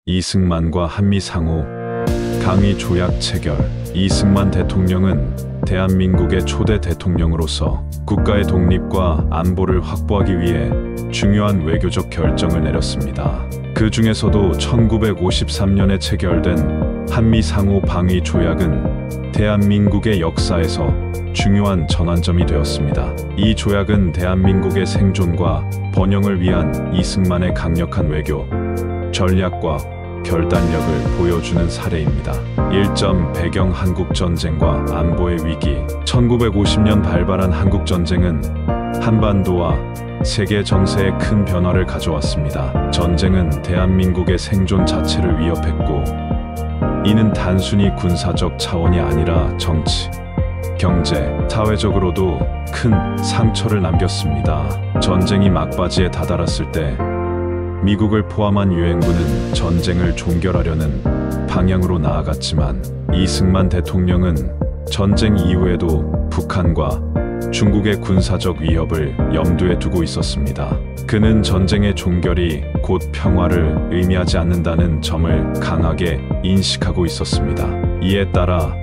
이승만과 한미상호 강의 조약 체결. 이승만 대통령은 대한민국의 초대 대통령으로서 국가의 독립과 안보를 확보하기 위해 중요한 외교적 결정을 내렸습니다. 그 중에서도 1953년에 체결된 한미상호 방위 조약은 대한민국의 역사에서 중요한 전환점이 되었습니다. 이 조약은 대한민국의 생존과 번영을 위한 이승만의 강력한 외교 전략과 결단력을 보여주는 사례입니다. 1점 배경 한국전쟁과 안보의 위기. 1950년 발발한 한국전쟁은 한반도와 세계 정세에 큰 변화를 가져왔습니다. 전쟁은 대한민국의 생존 자체를 위협했고, 이는 단순히 군사적 차원이 아니라 정치, 경제, 사회적으로도 큰 상처를 남겼습니다. 전쟁이 막바지에 다다랐을 때 미국을 포함한 유엔군은 전쟁을 종결하려는 방향으로 나아갔지만, 이승만 대통령은 전쟁 이후에도 북한과 중국의 군사적 위협을 염두에 두고 있었습니다. 그는 전쟁의 종결이 곧 평화를 의미하지 않는다는 점을 강하게 인식하고 있었습니다. 이에 따라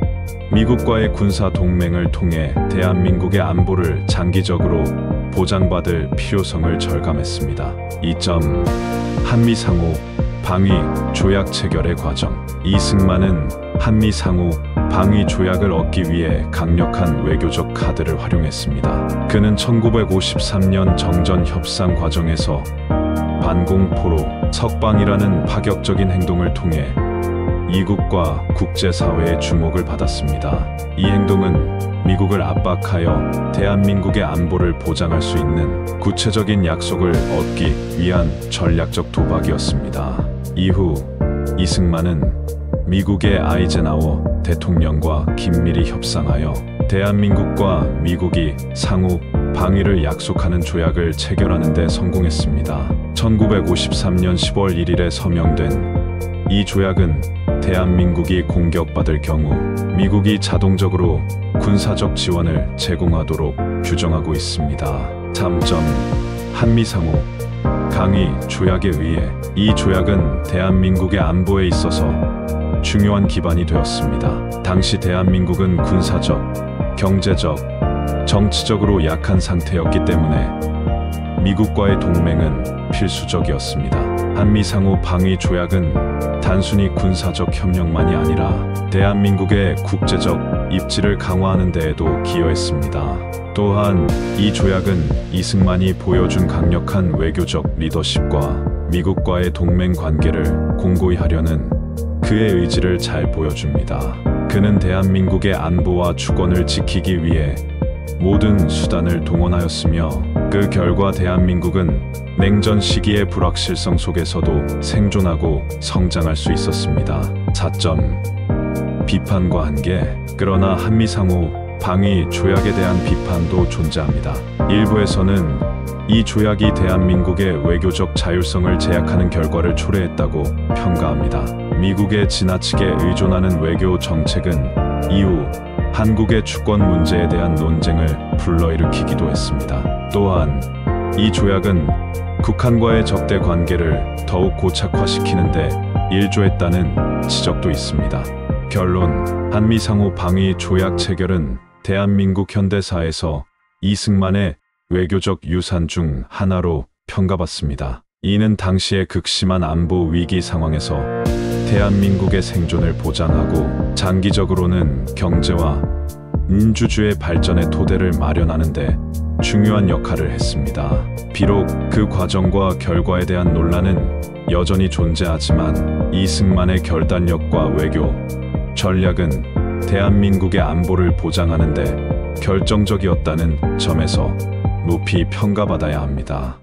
미국과의 군사 동맹을 통해 대한민국의 안보를 장기적으로 보장받을 필요성을 절감했습니다. 2점 한미상호 방위 조약 체결의 과정. 이승만은 한미상호 방위 조약을 얻기 위해 강력한 외교적 카드를 활용했습니다. 그는 1953년 정전 협상 과정에서 반공포로 석방이라는 파격적인 행동을 통해 이국과 국제사회의 주목을 받았습니다. 이 행동은 미국을 압박하여 대한민국의 안보를 보장할 수 있는 구체적인 약속을 얻기 위한 전략적 도박이었습니다. 이후 이승만은 미국의 아이젠하워 대통령과 긴밀히 협상하여 대한민국과 미국이 상호 방위를 약속하는 조약을 체결하는 데 성공했습니다. 1953년 10월 1일에 서명된 이 조약은 대한민국이 공격받을 경우 미국이 자동적으로 군사적 지원을 제공하도록 규정하고 있습니다. 3점 한미상호 강의 조약에 의해 이 조약은 대한민국의 안보에 있어서 중요한 기반이 되었습니다. 당시 대한민국은 군사적, 경제적, 정치적으로 약한 상태였기 때문에 미국과의 동맹은 필수적이었습니다. 한미상호 방위 조약은 단순히 군사적 협력만이 아니라 대한민국의 국제적 입지를 강화하는 데에도 기여했습니다. 또한 이 조약은 이승만이 보여준 강력한 외교적 리더십과 미국과의 동맹 관계를 공고히 하려는 그의 의지를 잘 보여줍니다. 그는 대한민국의 안보와 주권을 지키기 위해 모든 수단을 동원하였으며, 그 결과 대한민국은 냉전 시기의 불확실성 속에서도 생존하고 성장할 수 있었습니다. 4점 비판과 한계. 그러나 한미상호 방위 조약에 대한 비판도 존재합니다. 일부에서는 이 조약이 대한민국의 외교적 자율성을 제약하는 결과를 초래했다고 평가합니다. 미국에 지나치게 의존하는 외교 정책은 이후 한국의 주권 문제에 대한 논쟁을 불러일으키기도 했습니다. 또한 이 조약은 북한과의 적대 관계를 더욱 고착화시키는데 일조했다는 지적도 있습니다. 결론, 한미상호 방위 조약 체결은 대한민국 현대사에서 이승만의 외교적 유산 중 하나로 평가받습니다. 이는 당시의 극심한 안보 위기 상황에서 대한민국의 생존을 보장하고 장기적으로는 경제와 민주주의 발전의 토대를 마련하는 데 중요한 역할을 했습니다. 비록 그 과정과 결과에 대한 논란은 여전히 존재하지만, 이승만의 결단력과 외교 전략은 대한민국의 안보를 보장하는 데 결정적이었다는 점에서 높이 평가받아야 합니다.